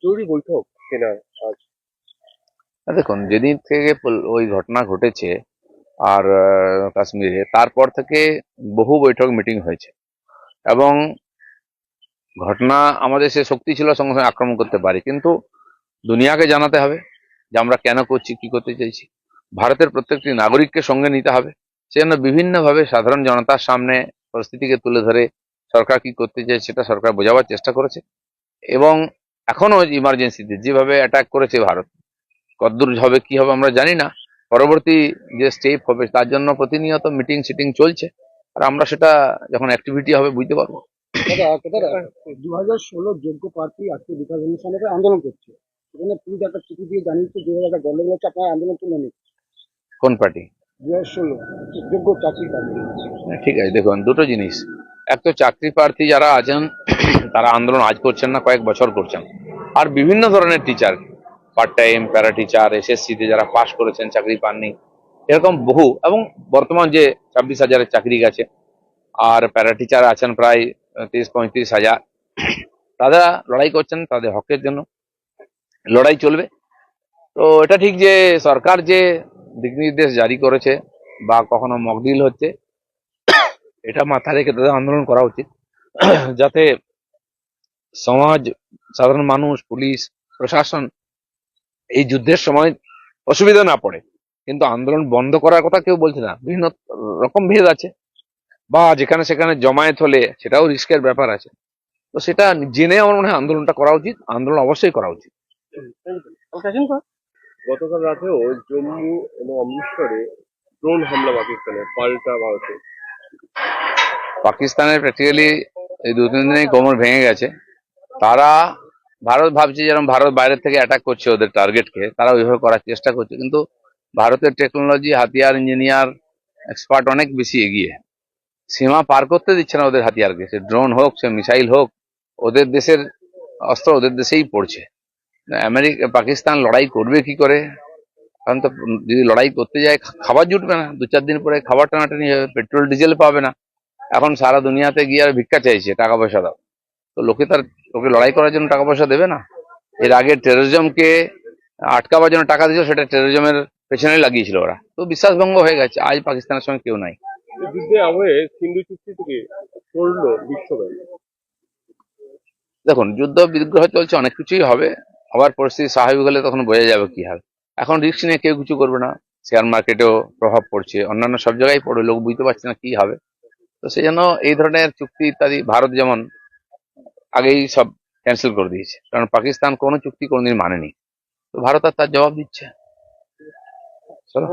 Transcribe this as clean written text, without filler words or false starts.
জরুরি বৈঠক কিনা আজ? দেখুন, যেদিন থেকে ওই ঘটনা ঘটেছে আর কাশ্মীরে, তারপর থেকে বহু বৈঠক মিটিং হয়েছে এবং ঘটনা আমাদের সে শক্তি ছিল সঙ্গে সঙ্গে আক্রমণ করতে পারি, কিন্তু দুনিয়াকে জানাতে হবে যে আমরা কেন করছি, কি করতে চাইছি। ভারতের প্রত্যেকটি নাগরিককে সঙ্গে নিতে হবে। সেজন্য বিভিন্নভাবে সাধারণ জনতার সামনে পরিস্থিতিকে তুলে ধরে সরকার কি করতে চায় সেটা সরকার বোঝাবার চেষ্টা করেছে। এবং এখনো ইমার্জেন্সিতে যেভাবে অ্যাটাক করেছে ভারত, কতদূর হবে কি হবে আমরা জানি না। পরবর্তী যে স্টেপ হবে তার জন্য প্রতিনিয়ত মিটিং সিটিং চলছে, আর আমরা সেটা যখন অ্যাক্টিভিটি হবে বুঝতে পারবো। দাদা 2016 যোগ্য প্রার্থী আজকে বিকাশ অনুষ্ঠানে আন্দোলন করছে, সেখানে পুলিশ একটা চিঠি দিয়ে জানিয়েছে যে একটা গন্ডগোল হচ্ছে, আপনার আন্দোলন তুলে নিচ্ছে। কোন পার্টি? 2016 যোগ্য চাকরি প্রার্থী। ঠিক আছে, দেখুন দুটো জিনিস। এক তো চাকরি প্রার্থী যারা আছেন তারা আন্দোলন আজ করছেন না, কয়েক বছর করছেন। আর বিভিন্ন ধরনের teacher, part time, para teacher, SSC তে যারা পাশ করেছেন চাকরি পাননি, এরকম বহু, এবং বর্তমান যে 26,000-এর চাকরি গেছে, আর প্যারা টিচার আছেন প্রায় 30-35,000। তারা লড়াই করছেন তাদের হকের জন্য, লড়াই চলবে। তো এটা ঠিক যে সরকার যে দিক নির্দেশ জারি করেছে বা কখনো মকডিল হচ্ছে, এটা মাথায় রেখে তাদের আন্দোলন করা উচিত, যাতে সমাজ, সাধারণ মানুষ, পুলিশ, প্রশাসন এই যুদ্ধের সময় অসুবিধা না পড়ে। কিন্তু আন্দোলন বন্ধ করার কথা কেউ বলছে না, বিভিন্ন রকম ভেদ আছে, বা যেখানে সেখানে জমায়েত হলে সেটাও রিস্কের ব্যাপার আছে। তো সেটা জেনে আমার মনে হয় আন্দোলনটা করা উচিত, আন্দোলন অবশ্যই করা উচিত। গতকাল রাতেও জম্মু এবং অমৃতসরে ড্রোন হামলা পাকিস্তানের, পাল্টা ভারতে। পাকিস্তানের প্র্যাকটিক্যালি এই 2-3 দিনে কোমর ভেঙে গেছে। তারা, ভারত ভাবছে যেরকম ভারত বাইরের থেকে অ্যাটাক করছে ওদের টার্গেটকে, তারা ওইভাবে করার চেষ্টা করছে, কিন্তু ভারতের টেকনোলজি, হাতিয়ার, ইঞ্জিনিয়ার, এক্সপার্ট অনেক বেশি এগিয়ে। সীমা পার করতে দিচ্ছে না ওদের হাতিয়ারকে, সে ড্রোন হোক, সে মিসাইল হোক, ওদের দেশের অস্ত্র ওদের দেশেই পড়ছে। পাকিস্তান লড়াই করবে কি করে? কারণ তো যদি লড়াই করতে যায় খাবার জুটবে না, 2-4 দিন পরে খাবার টানাটানি হবে, পেট্রোল ডিজেল পাবে না। এখন সারা দুনিয়াতে গিয়ে আর ভিক্ষা চাইছে, টাকা পয়সা দাও। তো লোকে তার, লোকে লড়াই করার জন্য টাকা পয়সা দেবে না। এর আগে টেরোরিজমকে আটকাবার জন্য টাকা দিয়েছিল, সেটা টেরোরিজমের পেছনে লাগিয়েছিল ওরা। তো বিশ্বাসভঙ্গ হয়ে গেছে, আজ পাকিস্তানের সঙ্গে কেউ নাই। এই যুদ্ধে আবহে সিন্ধু চুক্তি থেকে সরলো বিশ্বব্যাংক। দেখুন, যুদ্ধ বিগ্রহ চলছে, অনেক কিছুই হবে, আবার পরিস্থিতি স্বাভাবিক হলে তখন বোঝা যাবে কি হবে। এখন রিস্ক নিয়ে কেউ কিছু করবে না। শেয়ার মার্কেটেও প্রভাব পড়ছে, অন্যান্য সব জায়গায় পড়ে, লোক বুঝতে পারছে না কি হবে। তো সেই জন্য এই ধরনের চুক্তি ইত্যাদি ভারত যেমন আগেই সব ক্যান্সেল করে দিয়েছে, কারণ পাকিস্তান কোনো চুক্তি কোনোদিন মানেনি। তো ভারত আর তার জবাব দিচ্ছে। চলো।